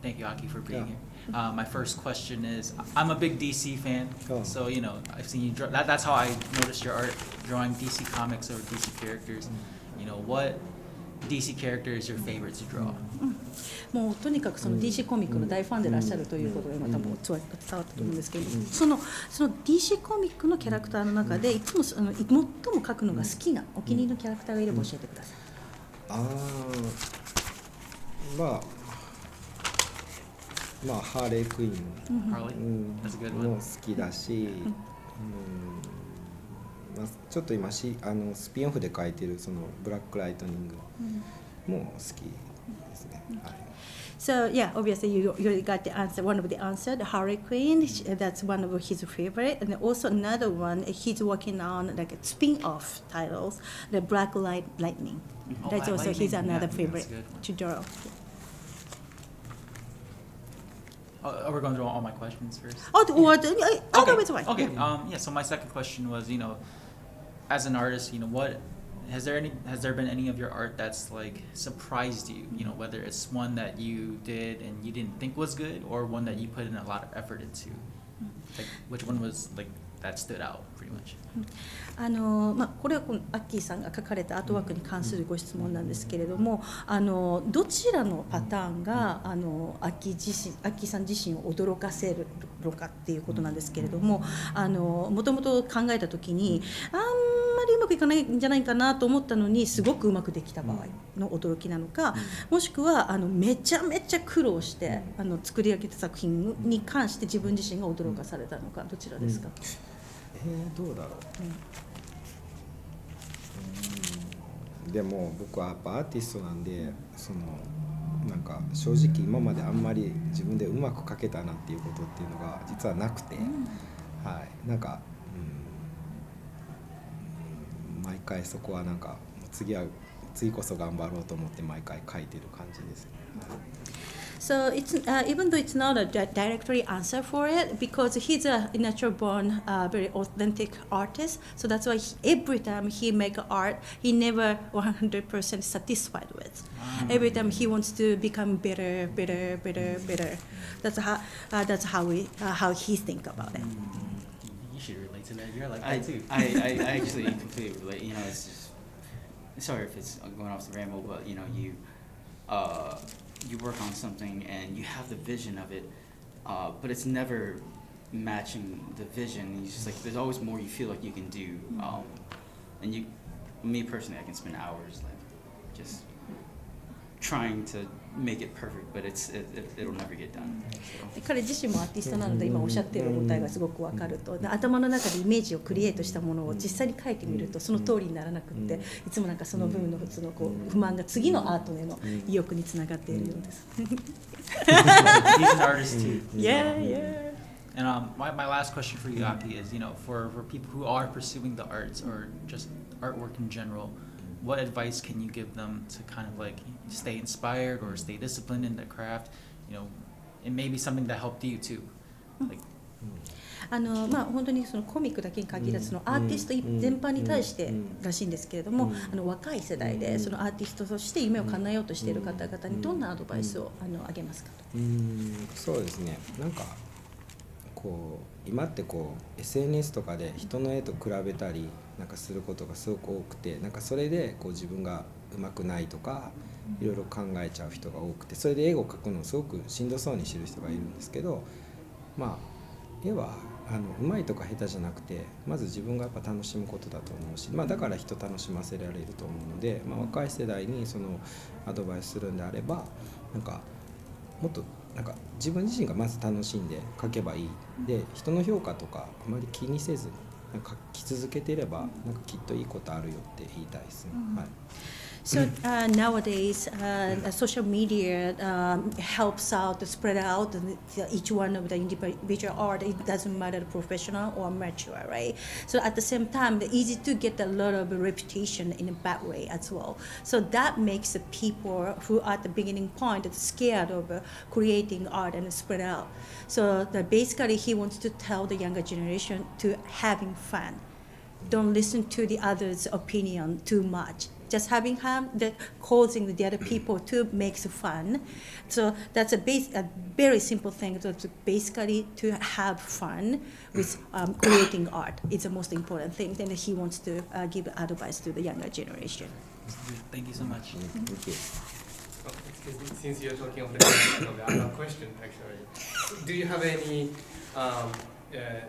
Thank you, Aki, for being Yeah. here. My first question is, I'm a big DC fan, Oh. so I've seen you draw. That's how I noticed your art, drawing DC comics or DC characters. What DC character is your favorite to draw? もうとにかくその DC コミックの大ファンでいらっしゃるということが今多分伝わったと思うんですけど、その DC コミックのキャラクターの中でいつも最も描くのが好きなお気に入りのキャラクターがいれば教えてください。まあハーレークイーン、Harley? That's a good も one. 好きだし、ちょっと今スピンオフで書いてるそのブラックライトニングも好きですね。はい。So yeah, obviously you got the answer. One of the answer, the Hurricane. That's one of his favorite, and also another one. He's working on like a spin-off titles, the Black Lightning. Oh, That's Black also his Lightning. another Yeah, favorite that's a good one. to draw. Oh, we're going through all my questions first. Otherwise fine. Okay. So my second question was, as an artist, what has there been any of your art that's like surprised you? Whether it's one that you did and you didn't think was good, or one that you put in a lot of effort into. Like, which one was like that stood out pretty much? これはこのアッキーさんが書かれたアートワークに関するご質問なんですけれども、どちらのパターンがアッキーさん自身を驚かせるのかっていうことなんですけれども、もともと考えた時にあんまりうまくいかないんじゃないかなと思ったのにすごくうまくできた場合の驚きなのか、もしくはめちゃめちゃ苦労して作り上げた作品に関して自分自身が驚かされたのか、どちらですか？どうだろう。でも僕はやっぱアーティストなんで、なんか正直今まであんまり自分でうまく描けたなっていうことっていうのが実はなくて、はい、なんか、毎回そこはなんか次こそ頑張ろうと思って毎回描いてる感じですね。So it's even though it's not a directory answer for it, because he's a natural born, very authentic artist. So that's why every time he make art, he never 100% satisfied with. Every time he wants to become better. That's how he think about it. You should relate to that. You're like that too. I actually completely relate. It's just, sorry if it's going off the ramble, but you work on something and you have the vision of it, but it's never matching the vision. It's just like there's always more you feel like you can do, and me personally, I can spend hours like just trying to make it perfect, but it'll never get done. 彼自身もアーティストなので今おっしゃっている答えがすごく分かると、頭の中でイメージをクリエイトしたものを実際に書いてみるとその通りにならなくって、いつもなんかその分の不満が次のアートへの意欲につながっているようです。He's an artist too. Yeah. And my last question for you, Aki, is for people who are pursuing the arts or just artwork in general, what advice can you give them to kind of like stay inspired or stay disciplined in their craft? It may be something that helped you too. Like, 本当にそのコミックだけに限らずそのアーティスト全般に対してらしいんですけれども、若い世代でそのアーティストとして夢を叶えようとしている方々にどんなアドバイスをあげますかと。そうですね。なんか今ってSNS とかで人の絵と比べたりなんかすることがすごく多くて、なんかそれで自分が上手くないとかいろいろ考えちゃう人が多くて、それで絵を描くのをすごくしんどそうにしてる人がいるんですけど、絵は上手いとか下手じゃなくて、まず自分がやっぱ楽しむことだと思うし、だから人楽しませられると思うので、若い世代にそのアドバイスするんであれば、なんかもっとなんか自分自身がまず楽しんで描けばいい。で、人の評価とかあまり気にせずなんか描き続けていればなんかきっといいことあるよって言いたいですね。はい。So nowadays, social media helps out to spread out each one of the individual art. It doesn't matter professional or amateur, right? So at the same time, it's easy to get a lot of reputation in a bad way as well. So that makes the people who are at the beginning point scared of creating art and spread out. So that basically he wants to tell the younger generation to having fun. Don't listen to the others' opinion too much. just having fun, the causing the other people to make fun. So that's a very simple thing. To basically to have fun with creating art. It's the most important thing. And he wants to give advice to the younger generation. Thank you so much. Thank you. Oh, excuse me, since you're talking of the graphic novel, I have a question actually. Do you have any,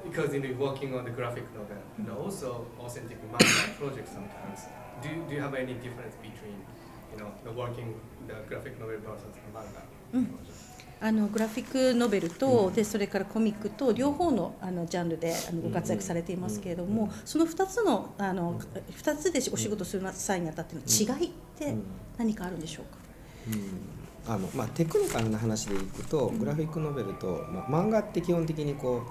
because you're working on the graphic novel and also authentic manga project sometimes, do you have any difference between, the working the graphic novel versus the manga project? グラフィックノベルと、でそれからコミックと両方のジャンルでご活躍されていますけれども、その2つの2つでお仕事する際にあたっての違いって何かあるんでしょうか？テクニカルな話でいくと、グラフィックノベルと、漫画って基本的にこう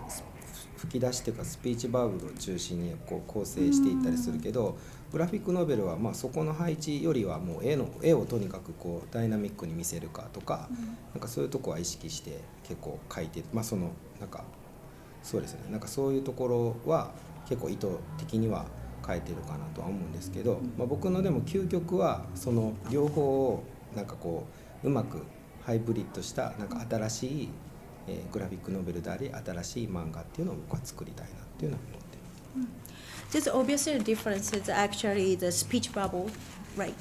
吹き出しというかスピーチバブルを中心にこう構成していったりするけど、グラフィックノベルはそこの配置よりはもう絵をとにかくこうダイナミックに見せるかとか、なんかそういうとこは意識して結構書いて、そうですね、なんかそういうところは結構意図的には書いてるかなとは思うんですけど、僕のでも究極はその両方をなんかこううまくハイブリッドしたなんか新しい、グラフィックノベルであり新しい漫画っていうのを僕は作りたいなっていうのは思っています。There's obviously a difference is actually the speech bubble, right?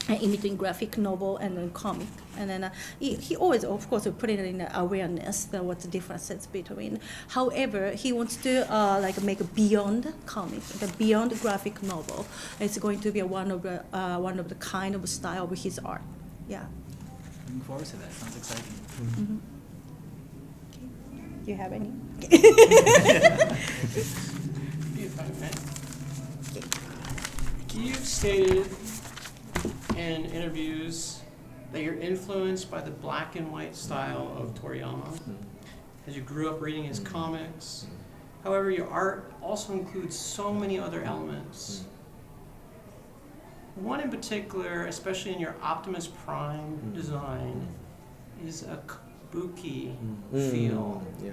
In between graphic novel and then comic, and then he always, of course, put it in awareness that what the differences between. However, he wants to like make a beyond comic, the beyond graphic novel. It's going to be one of the kind of style of his art. Yeah. Looking forward to that. Sounds exciting. Mm-hmm. Do you have any? You've stated in interviews that you're influenced by the black and white style of Toriyama, as you grew up reading his comics. However, your art also includes so many other elements. One in particular, especially in your Optimus Prime design, is a kabuki feel. Yeah.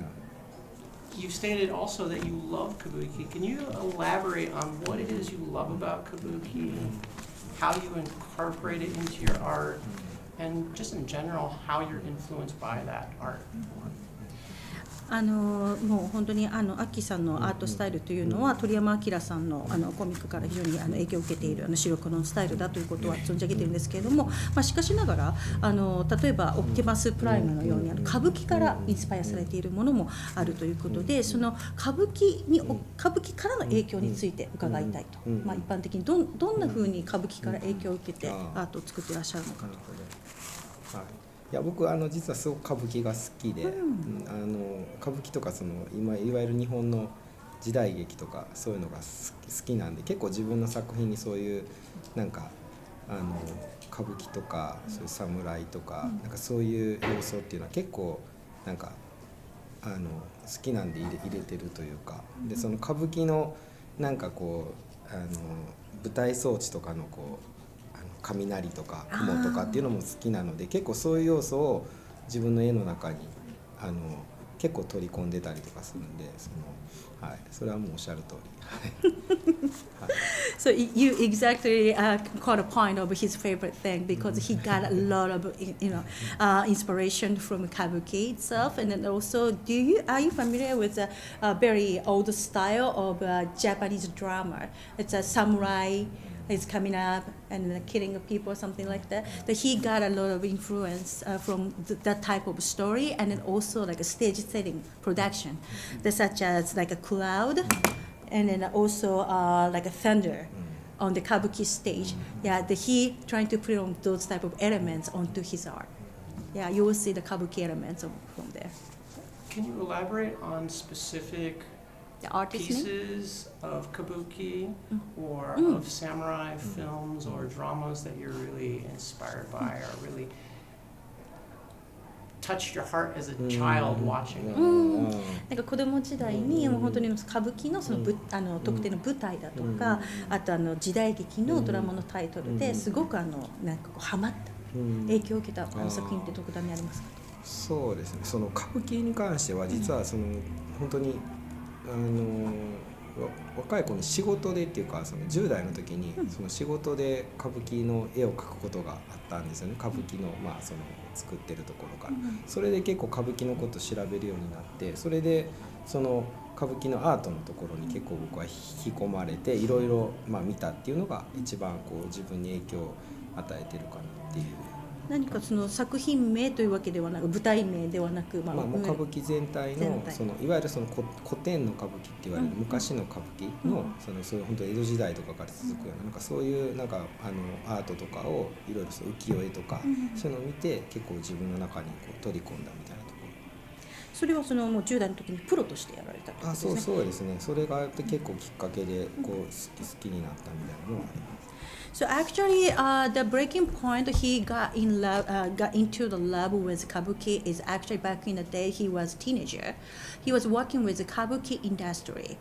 You've stated also that you love kabuki. Can you elaborate on what it is you love about kabuki, how you incorporate it into your art, and just in general, how you're influenced by that art? もう本当にアッキーさんのアートスタイルというのは鳥山明さんのコミックから非常に影響を受けている白黒のスタイルだということは存じ上げているんですけれども、しかしながら例えばオプティマスプライムのように歌舞伎からインスパイアされているものもあるということで、その歌舞伎からの影響について伺いたいと、一般的にどんなふうに歌舞伎から影響を受けてアートを作っていらっしゃるのかと。いや僕実はすごく歌舞伎が好きで、歌舞伎とか今いわゆる日本の時代劇とかそういうのが好きなんで、結構自分の作品にそういうなんか歌舞伎とかそういう侍とか、なんかそういう要素っていうのは結構なんか好きなんで入れてるというか、でその歌舞伎のなんかこう舞台装置とかのこう雷とか雲とかっていうのも好きなので、結構そういう要素を自分の絵の中に結構取り込んでたりとかするんで、それはもうおっしゃる通り。So you exactly caught a point of his favorite thing because he got a lot of inspiration from kabuki itself, and then also are you familiar with a very old style of Japanese drama? It's a samurai is coming up and killing people or something like that. That he got a lot of influence from that type of story, and then also like a stage setting production, such as like a cloud, and then also like a thunder on the kabuki stage. Yeah, he trying to put on those type of elements onto his art. Yeah, you will see the kabuki elements from there. Can you elaborate on specific pieces of kabuki or of samurai films or dramas that you're really inspired by or really touched your heart as a child watching it? なんか子供時代にもう本当に歌舞伎の特定の舞台だとか、あと時代劇のドラマのタイトルですごくなんかこうハマった影響を受けた作品って特段にありますか？そうですね。その歌舞伎に関しては実は本当に若い子に仕事でっていうかその10代の時にその仕事で歌舞伎の絵を描くことがあったんですよね。歌舞伎のまあその作ってるところから、それで結構歌舞伎のことを調べるようになって、それでその歌舞伎のアートのところに結構僕は引き込まれていろいろまあ見たっていうのが一番こう自分に影響を与えてるかなっていう。何かその作品名というわけではなく舞台名ではなく、まあ、もう歌舞伎全体のそのいわゆるその古典の歌舞伎って言われる昔の歌舞伎のそういう本当江戸時代とかから続くようななんかそういうなんかアートとかをいろいろ浮世絵とかそういうのを見て結構自分の中にこう取り込んだみたいなところ。それはそのもう10代の時にプロとしてやられたってことですね。そうですね。それが結構きっかけでこう好きになったみたいなのはあります。So actually, the breaking point he got in love, got into the love with kabuki is actually back in the day he was a teenager. He was working with the kabuki industry,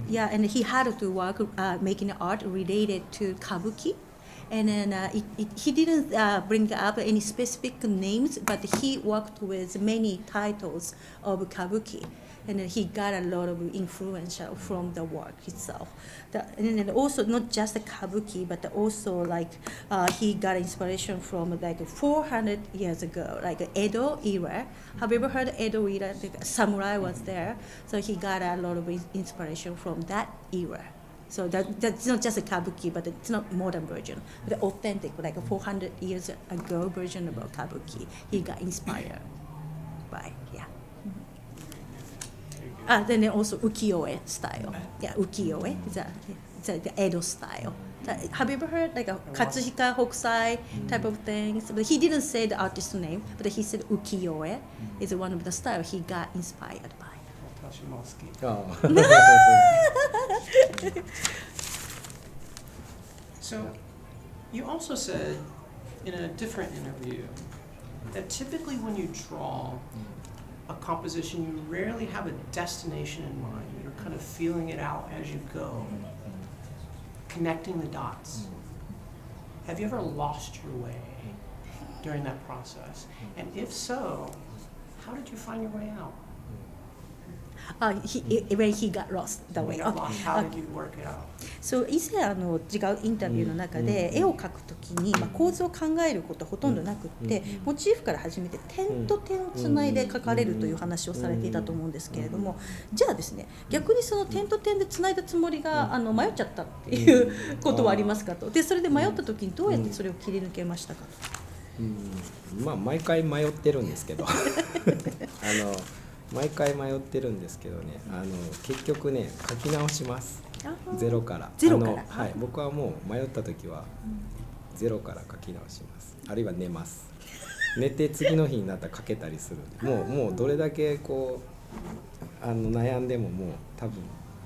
yeah, and he had to work making art related to kabuki. And then he didn't bring up any specific names, but he worked with many titles of kabuki. And then he got a lot of influence from the work itself. And then also not just the kabuki, but also like he got inspiration from like 400 years ago, like Edo era. Have you ever heard Edo era? The samurai was there, so he got a lot of inspiration from that era. So that's not just a kabuki, but it's not modern version, the authentic, like a 400 years ago version of kabuki. He got inspired by, yeah. Then also ukiyo-e style. Yeah, ukiyo-e is the Edo style. Have you ever heard like a Katsuhika Hokusai type of things? But he didn't say the artist's name, but he said ukiyo-e is one of the style he got inspired by. So, you also said in a different interview that typically when you draw a composition, you rarely have a destination in mind. You're kind of feeling it out as you go, connecting the dots. Have you ever lost your way during that process? And if so, how did you find your way out? When he got lost the way. How did you work it out? そう以前違うインタビューの中で絵を描くときに、構図を考えることほとんどなくって、モチーフから始めて点と点をつないで描かれるという話をされていたと思うんですけれども、じゃあですね、逆にその点と点でつないだつもりが迷っちゃったっていうことはありますかと。でそれで迷ったときにどうやってそれを切り抜けましたかと。まあ毎回迷ってるんですけど毎回迷ってるんですけどね、結局ね書き直します。ゼロから。はい、僕はもう迷った時はゼロから書き直します。あるいは寝ます。寝て次の日になったら書けたりするんで、もうどれだけこう悩んでももう多分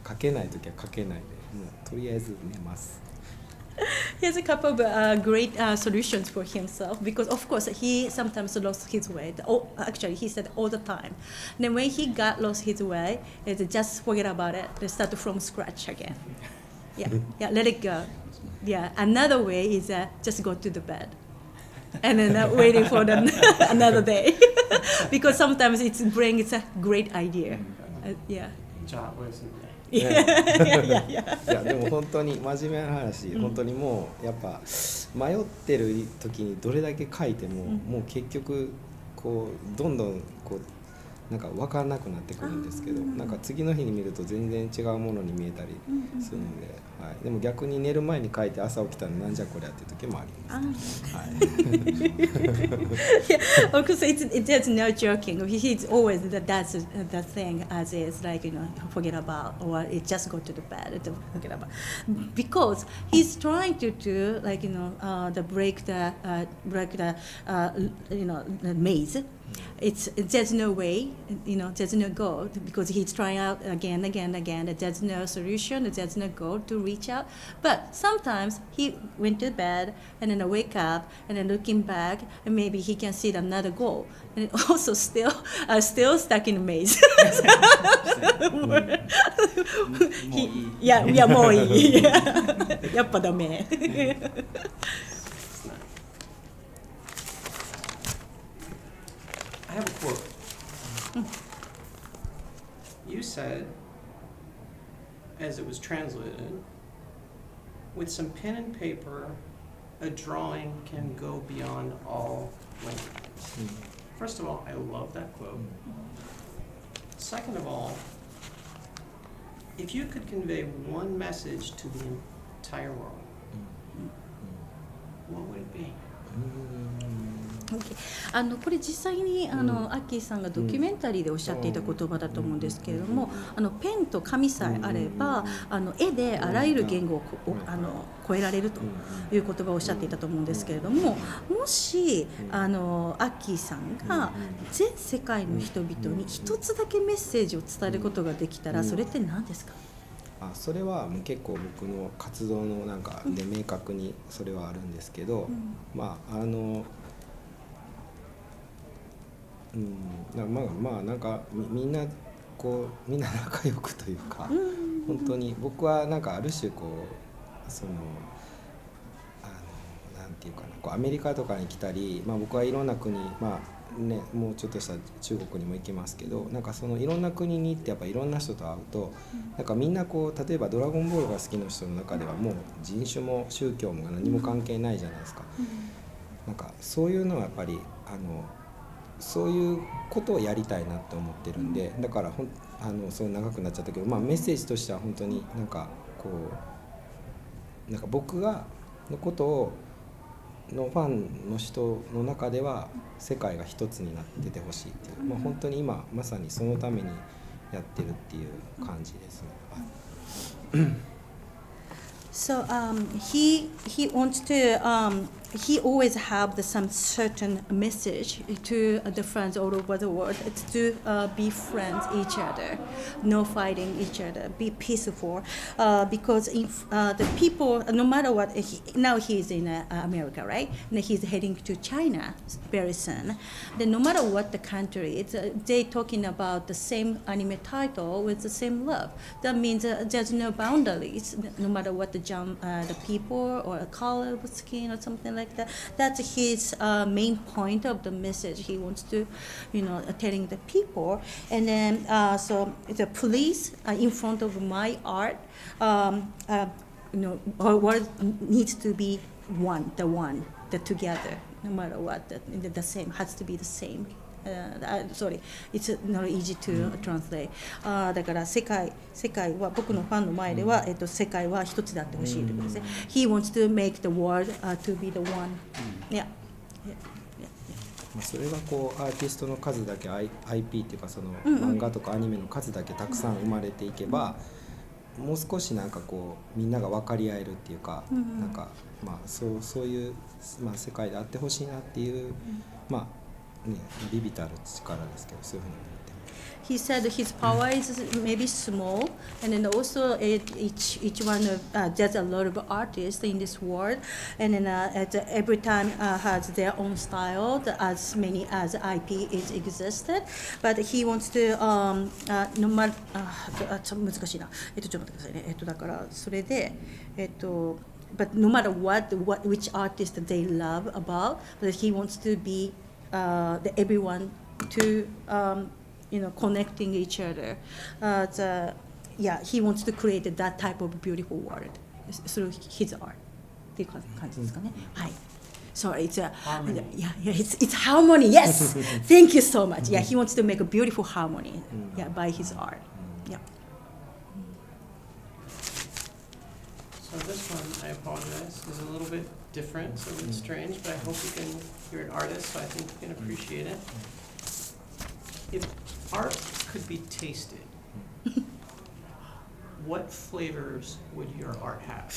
書けない時は書けないで、もうとりあえず寝ます。He has a couple of great solutions for himself because, of course, he sometimes lost his way. Actually, he said all the time. Then when he got lost his way, it's just forget about it. Let's start from scratch again. Yeah, let it go. Yeah, another way is just go to the bed. And then waiting for another day. Because sometimes it brings a great idea. Yeah. じゃあおやすみ。いやでも本当に真面目な話、本当にもうやっぱ迷ってる時にどれだけ書いても、もう結局こうどんどんこうなんか分かんなくなってくるんですけど、なんか次の日に見ると全然違うものに見えたりするので、はい、でも逆に寝る前に書いて朝起きたらなんじゃこりゃっていう時もあります。はい。Yeah, of course, it's no joking. He's always that's the thing as is like forget about or it just go to the bed to forget about because he's trying to do like the break the the maze. There's no way, there's no goal because he's trying out again. There's no solution, there's no goal to reach out. But sometimes he went to bed and then wake up and then looking back and maybe he can see another goal. And also still stuck in the maze. もういい。やっぱダメ。I have a quote. You said, as it was translated, with some pen and paper, a drawing can go beyond all languages. First of all, I love that quote. Second of all, if you could convey one message to the entire world, what would it be?これ実際にアッキーさんがドキュメンタリーでおっしゃっていた言葉だと思うんですけれども、ペンと紙さえあれば絵であらゆる言語を超えられるという言葉をおっしゃっていたと思うんですけれども、もしアッキーさんが全世界の人々に一つだけメッセージを伝えることができたら、それって何ですか？それはもう結構僕の活動のなんかで明確にそれはあるんですけど、まあなんかみんな仲良くというか、本当に僕はなんかある種こうなんていうかな、こうアメリカとかに来たり、僕はいろんな国、もうちょっとした中国にも行きますけど、なんかそのいろんな国に行ってやっぱいろんな人と会うと、なんかみんなこう例えばドラゴンボールが好きな人の中ではもう人種も宗教も何も関係ないじゃないですか。なんかそういうのはやっぱりそういうことをやりたいなって思ってるんで、だからそう長くなっちゃったけど、メッセージとしては本当になんかこうなんか僕がのことをのファンの人の中では世界が一つになっててほしいっていう、本当に今まさにそのためにやってるっていう感じですね。So he wants to he always have some certain message to the friends all over the world. It's to be friends each other, no fighting each other, be peaceful. Because if the people, no matter what, now he's in America, right? And he's heading to China very soon. Then no matter what the country, it's they talking about the same anime title with the same love. That means there's no boundaries, no matter what the people or color of skin or something like that. That's his main point of the message he wants to, telling the people. And then so the police in front of my art, our world needs to be the together, no matter what, the same has to be the same. Sorry, it's not easy to translate. だから世界は僕のファンの前では、世界は一つであってほしいということですね。He wants to make the world to be the one. Yeah. それがこうアーティストの数だけ IP っていうかその漫画とかアニメの数だけたくさん生まれていけば、もう少しなんかこうみんなが分かり合えるっていうか、なんかそういう世界であってほしいなっていうビビたる力ですけど、そういうふうに思ってます。He said his power is maybe small, and then also each one of there's a lot of artists in this world, and then every time has their own style, as many as IP is existed, but he wants to no matter 難しいな。ちょっと待ってくださいね。だからそれでbut no matter which artist they love about, but he wants to be everyone to connecting each other. He wants to create that type of beautiful world through his art. っていう感じですかね。はい。Sorry, it's harmony. It's harmony. Yes, thank you so much. Yeah, he wants to make a beautiful harmony. Yeah, by his art. Yeah. So this one, I apologize, is a little bit different, so it's strange, but I hope you're an artist, so I think you can appreciate it. If art could be tasted, what flavors would your art have?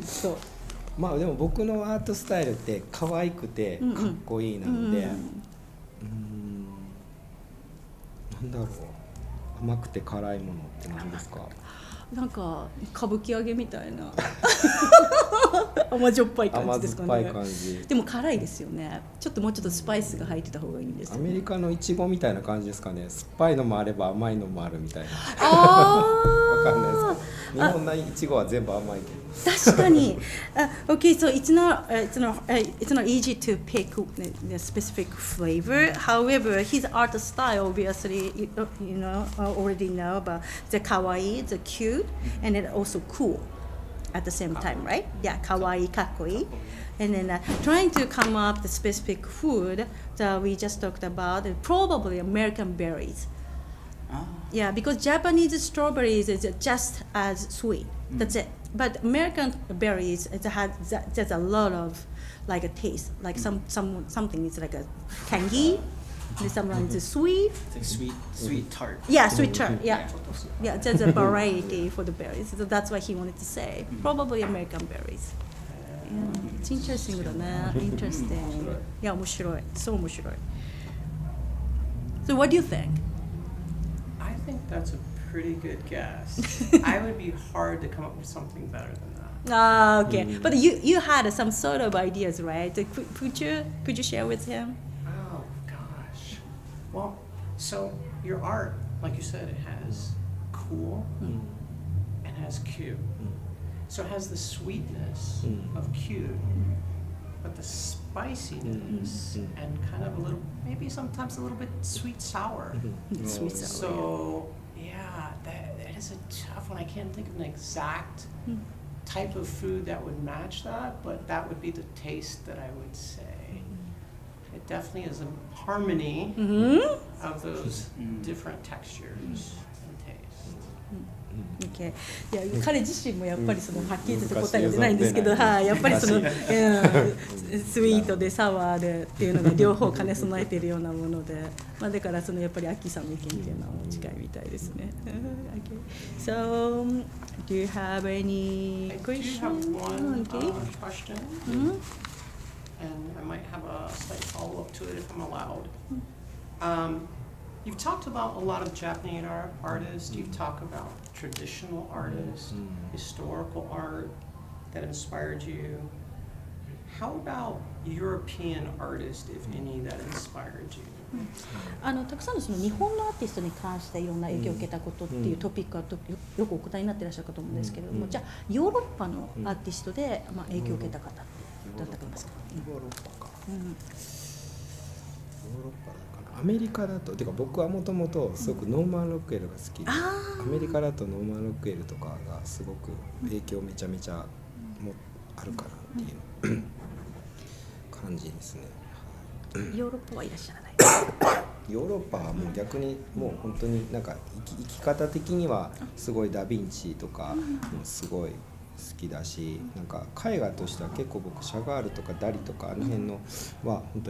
そう。でも僕のアートスタイルって可愛くてかっこいいなので、なんだろう、甘くて辛いものって何ですか？なんか歌舞伎揚げみたいな甘じょっぱい感じですかね。甘酸っぱい感じ。でも辛いですよね。もうちょっとスパイスが入ってた方がいいんですよね。アメリカのイチゴみたいな感じですかね。酸っぱいのもあれば甘いのもあるみたいな。ああ。かんないですけど、日本のいちごは全部甘いけど。確かに。Okay, so it's not easy to pick the specific flavor. However, his art style, obviously, already know about the kawaii, the cute, and then also cool at the same time, right? Yeah, kawaii, kakoi. And then trying to come up the specific food that we just talked about, probably American berries. Yeah, because Japanese strawberries is just as sweet. That's it. But American berries, there's a lot of like a taste. Like something is like a tangy, and sometimes it's sweet. It's like sweet tart. Yeah, sweet tart. Yeah, yeah. There's a variety for the berries. So that's what he wanted to say. Probably American berries. Yeah, it's interesting だね. Interesting. Yeah, 面白い. So 面白い. So what do you think? I think that's a pretty good guess. I would be hard to come up with something better than that. Ah, okay. But you had some sort of ideas, right? Could you share with him? Oh gosh. Well, so your art, like you said, it has cool and has cute. So it has the sweetness of cute, but the spiciness and kind of a little, maybe sometimes a little bit sweet sour. Sweet sour. So yeah, that is a tough one. I can't think of an exact type of food that would match that, but that would be the taste that I would say. It definitely is a harmony of those different textures and taste. Okay. いや彼自身もやっぱりはっきりと答えは出ないんですけど、はい、やっぱりスイートでサワーでっていうのが両方兼ね備えているようなもので、まあだからやっぱりアッキーさんの意見っていうのは近いみたいですね。Okay. So, do you have any question? I do have one Okay. Question, and I might have a slight follow-up to it if I'm allowed. You've talked about a lot of Japanese artists. You've talked about traditional artists, historical art that inspired you. How about European artists, if any, that inspired you? たくさんの日本のアーティストに関していろんな影響を受けたことっていうトピックはよくお答えになっていらっしゃるかと思うんですけれども、じゃあヨーロッパのアーティストで影響を受けた方ってどうだったと思いますか？ヨーロッパか。ヨーロッパだからアメリカだとてか僕はもともとすごくノーマン・ロックウェルが好きで、アメリカだとノーマン・ロックウェルとかがすごく影響めちゃめちゃもあるかなっていう感じですね。ヨーロッパはいらっしゃらない。ヨーロッパはもう逆にもう本当になんか生き方的にはすごいダ・ヴィンチとかもすごい好きだし、なんか絵画としては結構僕シャガールとかダリとかあの辺のは本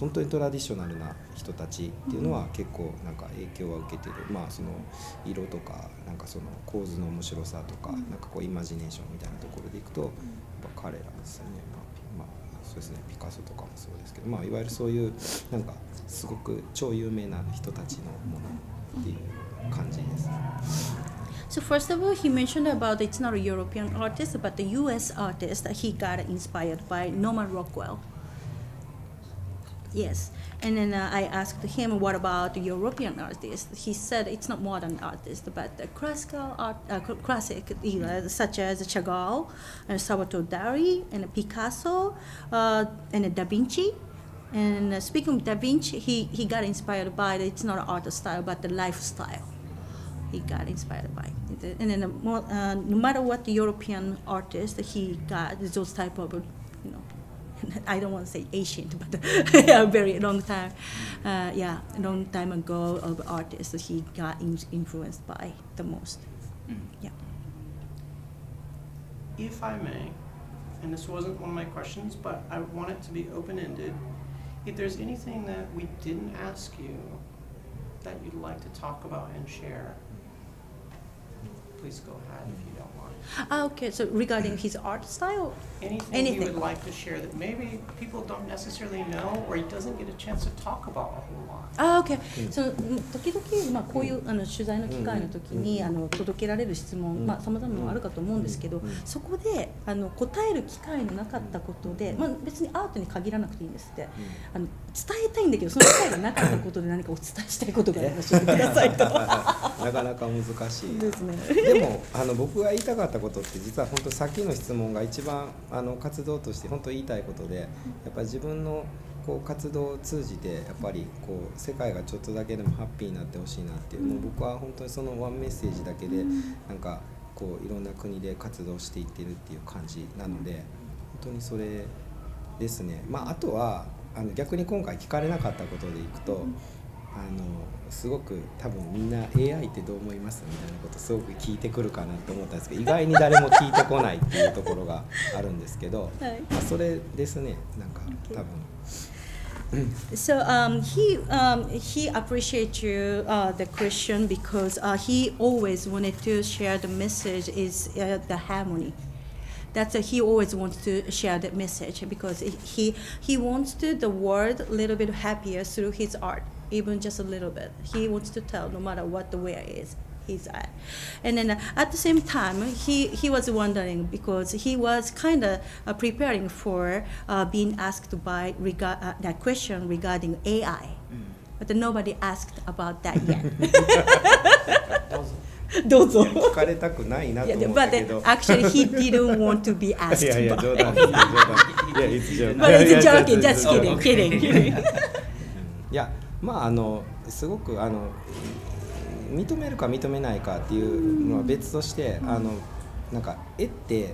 当にトラディショナルな人たちっていうのは結構なんか影響は受けてる。まあその色とかなんかその構図の面白さとかなんかこうイマジネーションみたいなところでいくとやっぱ彼らですよね。まあそうですね、ピカソとかもそうですけど、まあいわゆるそういうなんかすごく超有名な人たちのものっていう感じです。So first of all, he mentioned about it's not a European artist, but the U.S. artist that he got inspired by Norman Rockwell. Yes, and then I asked him, what about the European artist? He said it's not modern artist, but the classical art, classic such as Chagall, and Salvatore Dali, and Picasso, and Da Vinci. And speaking of Da Vinci, he got inspired by it's not an art style, but the lifestyle. He got inspired by it. And then no matter what the European artist, he got those type of, I don't want to say ancient, but a very long time, long time ago of artists he got influenced by the most. Yeah. If I may, and this wasn't one of my questions, but I want it to be open-ended. If there's anything that we didn't ask you that you'd like to talk about and share, please go ahead if you don't mind. Okay, so regarding his art style? Anything you would like to share that maybe people don't necessarily know or he doesn't get a chance to talk about a whole lot? Okay. So 時々こういう取材の機会の時に届けられる質問、様々なのがあるかと思うんですけど、そこで答える機会のなかったことで、別にアートに限らなくていいんですって。伝えたいんだけどその機会がなかったことで何かお伝えしたいことがあれば教えてくださいと。なかなか難しいですね。でも僕が言いたかったことって実は本当さっきの質問が一番活動として本当言いたいことで、やっぱり自分のこう活動を通じてやっぱりこう世界がちょっとだけでもハッピーになってほしいなっていう、もう僕は本当にそのワンメッセージだけでなんかこういろんな国で活動していってるっていう感じなので、本当にそれですね。あとは逆に今回聞かれなかったことでいくと、すごく多分みんな AI ってどう思いますみたいなことすごく聞いてくるかなと思ったんですけど、意外に誰も聞いてこないっていうところがあるんですけど、それですね。なんか多分。So he appreciates you the question because he always wanted to share the message is the harmony. That's he always wants to share that message because he wants to the world a little bit happier through his art, even just a little bit. He wants to tell no matter what the way is. He's at. And then at the same time, he was wondering because he was kind of preparing for being asked by that question regarding AI, but nobody asked about that yet. どうぞ。聞かれたくないなと思ったけど。But actually, he didn't want to be asked. いやいや冗談です冗談。いやit's joking. But it's joking, just kidding. いやすごく認めるか認めないかっていうのは別として、なんか絵って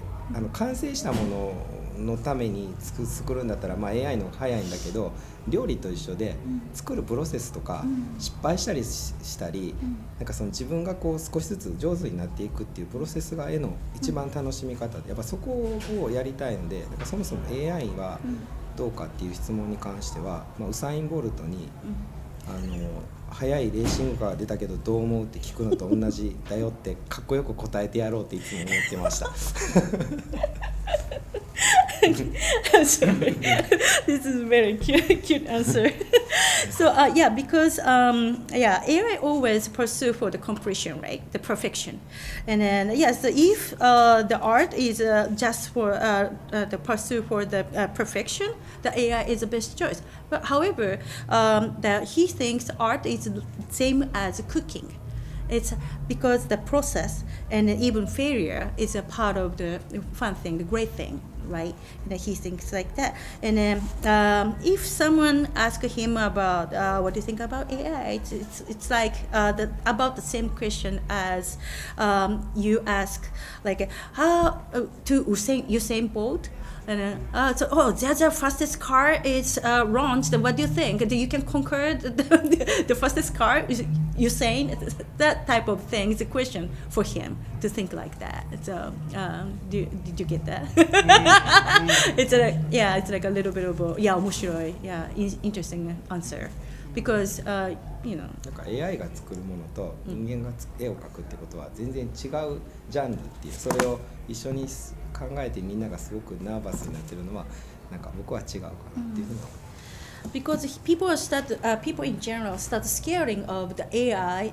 完成したもののために作るんだったら、AI の方が早いんだけど、料理と一緒で作るプロセスとか失敗したりしたり、なんかその自分がこう少しずつ上手になっていくっていうプロセスが絵の一番楽しみ方で、やっぱそこをやりたいので、そもそも AI はどうかっていう質問に関しては、ウサイン・ボルトに速いレーシングカーが出たけどどう思うって聞くのと同じだよってかっこよく答えてやろうっていつも思ってました。I'm sorry. This is a very cute answer. So yeah, because AI always pursue for the completion, right? The perfection, and then yes, if the art is just for the pursuit for the perfection, the AI is the best choice. But however, that he thinks art is same as cooking. It's because the process and even failure is a part of the fun thing, the great thing, right? And he thinks like that. And then if someone asks him about what do you think about AI, it's like about the same question as you ask like how to Usain Bolt. And that's the fastest car is launched. What do you think? You can conquer the fastest car? You're saying that type of thing is a question for him to think like that. So did you get that? It's like a little bit of a 面白い interesting answer because you know. なんか AI が作るものと人間が絵を描くってことは全然違うジャンルっていう、それを一緒に考えてみんながすごくナーバスになってるのはなんか僕は違うかなっていうふうに思います。Because people in general start scaring of the AI.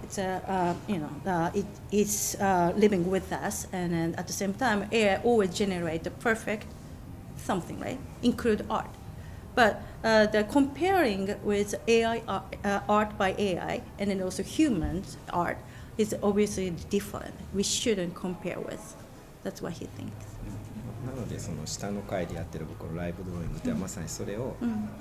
It is living with us, and then at the same time, AI always generate the perfect something, right? Include art, but the comparing with AI art by AI, and then also humans art is obviously different. We shouldn't compare with. That's what he thinks. なのでその下の階でやってる僕のライブドローイングってまさにそれを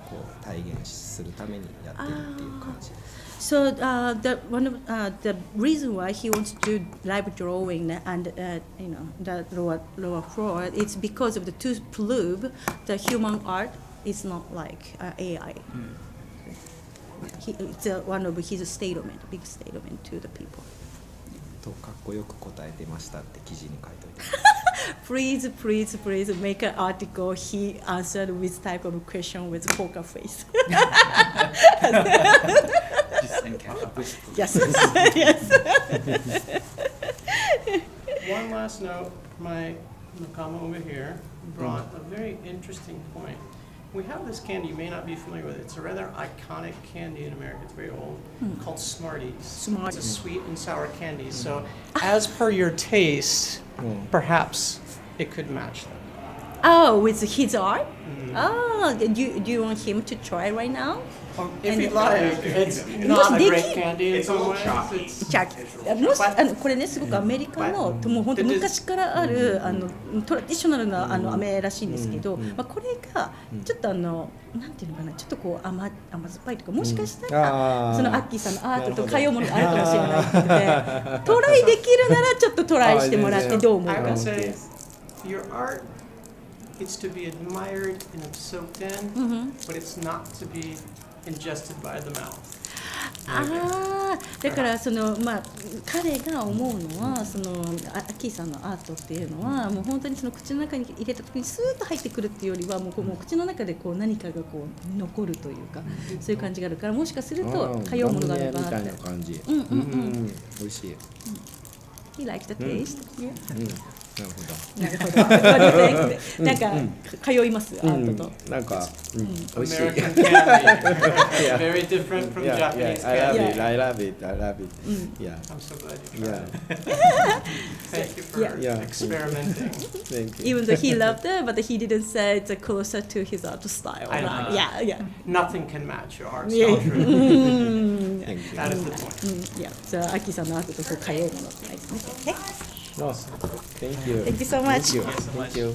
こう体現するためにやってるっていう感じ。So the reason why he wants to do live drawing and the lower floor is because of the to prove the human art is not like AI. It's one of his statement, big statement to the people. とかっこよく答えてましたって記事に書いておいて。Please make an article. He answered with type of question with poker face. Just in case. Yes. Yes. One last note, my Nakama over here brought a very interesting point. We have this candy, you may not be familiar with it. It's a rather iconic candy in America, it's very old, called Smarties. It's a sweet and sour candy. So as per your taste, perhaps it could match them. Oh, with his art? Mhm. Oh, do you want him to try right now? If And- you'd like, it's Most not a they great keep- candy in It's a some little ways. chalky. It's- じゃあもしこれねすごくアメリカのうんもう本当でで昔からあるトラディショナルな飴らしいんですけど、うんまあ、これがちょっとなんていうのかなちょっとこう甘酸っぱいとかもしかしたら、あーそのアッキーさんのアートとなるほど通うものがあるかもしれないって言ってトライできるならちょっとトライしてもらってどう思う I か would。say your art, it's to be admired and soaked in, うんうん but it's not to be ingested by the mouth. あだからそのまあ彼が思うのはそのアッキーさんのアートっていうのはもう本当にその口の中に入れた時にスーッと入ってくるっていうよりはもうもう口の中でこう何かがこう残るというかそういう感じがあるからもしかすると通うものがあるのかなってみたいな。感じ。うんうんうん美味しい。 He likes the taste. なるほど。なるほど。What do you think? なんか通いますアートと。なんか、美味しい。 American candy, very different from Yeah, Japanese yeah, I love candy. it. I love it. I love it. Yeah, I'm so glad you yeah. tried it. Thank you for Yeah. experimenting. Thank you. Even though he loved it, but he didn't say it's closer to his art style. I know. Yeah, yeah. Nothing can match your art Yeah. style. Truly. うん。 Thank you. That is the point. いや、じゃあアッキーさんのアートとこう通うものってないですね。 No, thank you. Thank you so much. Thank you. Thank you so much. Thank you.